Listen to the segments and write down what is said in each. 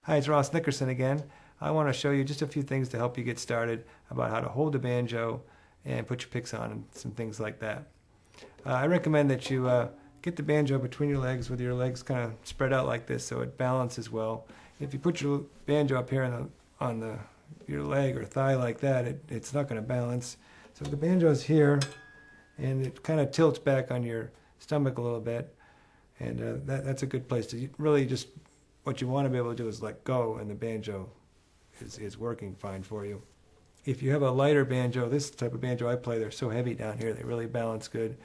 Hi, it's Ross Nickerson again. I want to show you just a few things to help you get started about how to hold a banjo and put your picks on and some things like that. I recommend that you get the banjo between your legs with your legs kind of spread out like this so it balances well. If you put your banjo up here on your leg or thigh like that, it's not going to balance. So the banjo's here and it kind of tilts back on your stomach a little bit, and that's a good place to really just, what you want to be able to do is let go, and the banjo is working fine for you. If you have a lighter banjo, this type of banjo I play, they're so heavy down here, they really balance good.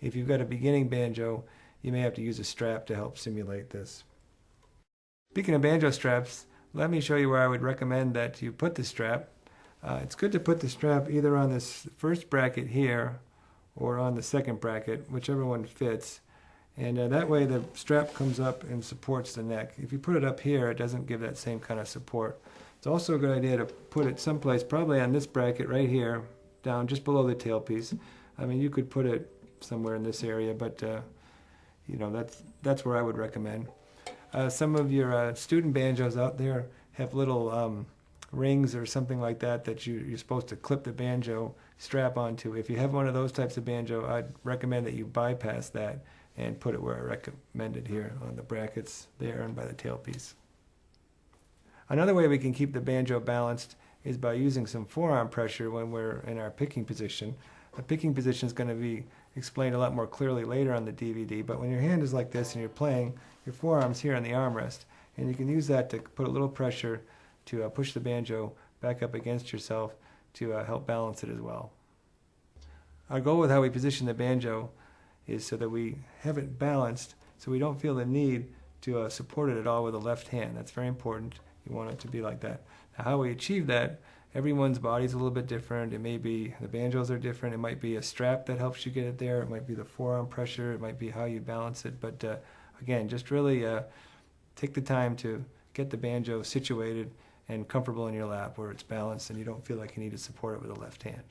If you've got a beginning banjo, you may have to use a strap to help simulate this. Speaking of banjo straps, let me show you where I would recommend that you put the strap. It's good to put the strap either on this first bracket here or on the second bracket, whichever one fits. And that way the strap comes up and supports the neck. If you put it up here, it doesn't give that same kind of support. It's also a good idea to put it someplace, probably on this bracket right here, down just below the tailpiece. I mean, you could put it somewhere in this area, but you know, that's where I would recommend. Some of your student banjos out there have little rings or something like that that you're supposed to clip the banjo strap onto. If you have one of those types of banjo, I'd recommend that you bypass that and put it where I recommended here on the brackets there and by the tailpiece. Another way we can keep the banjo balanced is by using some forearm pressure when we're in our picking position. The picking position is going to be explained a lot more clearly later on the DVD, but when your hand is like this and you're playing, your forearm's here on the armrest, and you can use that to put a little pressure to push the banjo back up against yourself to help balance it as well. Our goal with how we position the banjo is so that we have it balanced so we don't feel the need to support it at all with the left hand. That's very important. You want it to be like that. Now, how we achieve that, everyone's body is a little bit different. It may be the banjos are different. It might be a strap that helps you get it there. It might be the forearm pressure. It might be how you balance it. But again, just really take the time to get the banjo situated and comfortable in your lap where it's balanced and you don't feel like you need to support it with the left hand.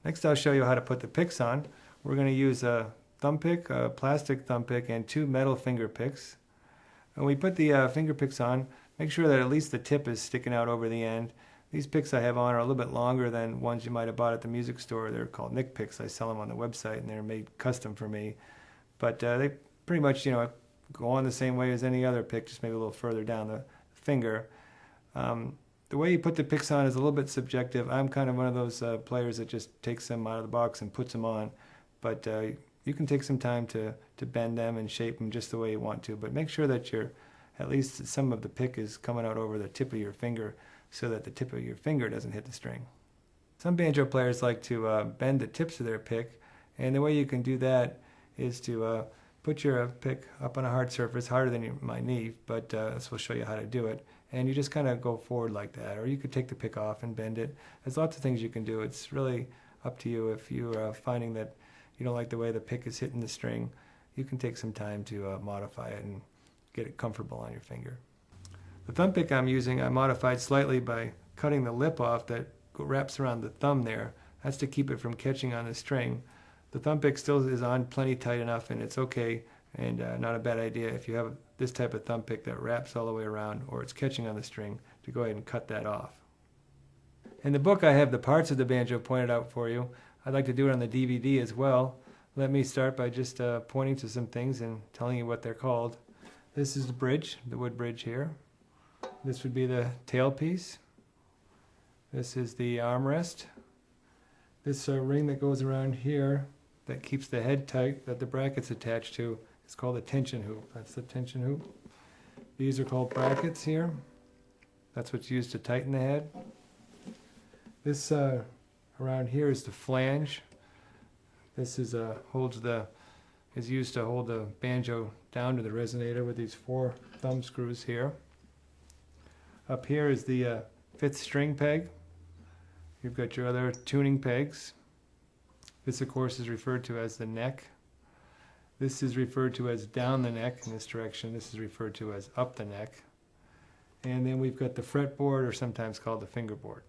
Next, I'll show you how to put the picks on. We're going to use a thumb pick, a plastic thumb pick, and two metal finger picks. When we put the finger picks on, make sure that at least the tip is sticking out over the end. These picks I have on are a little bit longer than ones you might have bought at the music store. They're called Nick picks. I sell them on the website and they're made custom for me. But they pretty much, you know, go on the same way as any other pick, just maybe a little further down the finger. The way you put the picks on is a little bit subjective. I'm kind of one of those players that just takes them out of the box and puts them on. But you can take some time to bend them and shape them just the way you want to. But make sure that at least some of the pick is coming out over the tip of your finger so that the tip of your finger doesn't hit the string. Some banjo players like to bend the tips of their pick, and the way you can do that is to put your pick up on a hard surface, harder than my knee, but this will show you how to do it. And you just kind of go forward like that, or you could take the pick off and bend it. There's lots of things you can do. It's really up to you. If you're finding that you don't like the way the pick is hitting the string, you can take some time to modify it and get it comfortable on your finger. The thumb pick I'm using, I modified slightly by cutting the lip off that wraps around the thumb there. That's to keep it from catching on the string. The thumb pick still is on plenty tight enough, and it's okay and not a bad idea if you have this type of thumb pick that wraps all the way around or it's catching on the string to go ahead and cut that off. In the book I have the parts of the banjo pointed out for you. I'd like to do it on the DVD as well. Let me start by just pointing to some things and telling you what they're called. This is the bridge, the wood bridge here. This would be the tailpiece. This is the armrest. This ring that goes around here that keeps the head tight that the bracket's attached to is called a tension hoop. That's the tension hoop. These are called brackets here. That's what's used to tighten the head. This around here is the flange. This is used to hold the banjo down to the resonator with these 4 thumb screws here. Up here is the 5th string peg. You've got your other tuning pegs. This, of course, is referred to as the neck. This is referred to as down the neck in this direction. This is referred to as up the neck. And then we've got the fretboard, or sometimes called the fingerboard.